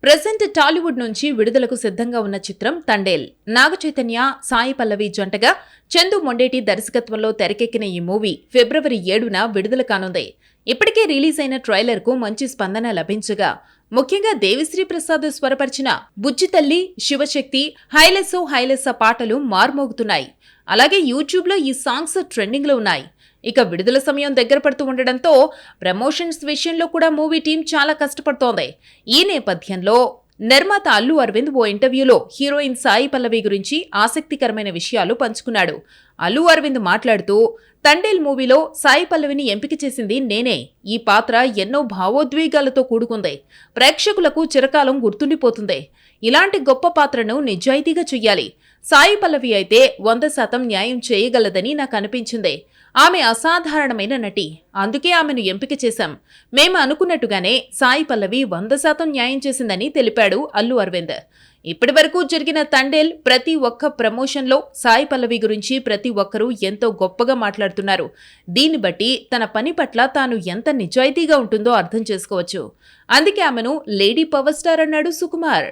Present Tollywood నుంచి విడుదలకు సిద్ధంగా ఉన్న చిత్రం తండేల్. నాగ చైతన్య, సాయి పల్లవి జంటగా చందు మొండేటి దర్శకత్వంలో తెరకెక్కిన ఈ మూవీ ఫిబ్రవరి 7న విడుదల కానుంది. ఇప్పటికే రిలీజ్ అయిన ట్రైలర్ కు మంచి స్పందన లభించగా, ముఖ్యంగా దేవిశ్రీ ప్రసాద్ స్వరపరిచిన బుజ్జితల్లి, శివశక్తి, హైలెస్స పాటలు మార్మోగుతున్నాయి. అలాగే యూట్యూబ్ లో ఈ సాంగ్స్ ట్రెండింగ్ లో ఉన్నాయి. ఇక విడుదల సమయం దగ్గర పడుతూ ఉండడంతో ప్రమోషన్స్ విషయంలో కూడా మూవీ టీం చాలా కష్టపడుతోంది. ఈ నేపథ్యంలో నిర్మాత అల్లు అరవింద్ ఓ ఇంటర్వ్యూలో హీరోయిన్ సాయి పల్లవి గురించి ఆసక్తికరమైన విషయాలు పంచుకున్నాడు. అల్లు అరవింద్ మాట్లాడుతూ, తండేల్ మూవీలో సాయి పల్లవిని ఎంపిక చేసింది నేనే. ఈ పాత్ర ఎన్నో భావోద్వేగాలతో కూడుకుంది. ప్రేక్షకులకు చిరకాలం గుర్తుండిపోతుంది. ఇలాంటి గొప్ప పాత్రను నిజాయితీగా చెయ్యాలి. సాయి పల్లవి అయితే 100% న్యాయం చేయగలదని నాకు అనిపించింది. ఆమె అసాధారణమైన నటి, అందుకే ఆమెను ఎంపిక చేశాం. మేము అనుకున్నట్టుగానే సాయి పల్లవి 100% న్యాయం చేసిందని తెలిపాడు అల్లు అరవింద్. ఇప్పటి వరకు జరిగిన తండేల్ ప్రతి ఒక్క ప్రమోషన్లో సాయి పల్లవి గురించి ప్రతి ఒక్కరూ ఎంతో గొప్పగా మాట్లాడుతున్నారు. దీన్ని బట్టి తన పని పట్ల తాను ఎంత నిజాయితీగా ఉంటుందో అర్థం చేసుకోవచ్చు. అందుకే ఆమెను లేడీ పవర్ స్టార్ అన్నాడు సుకుమార్.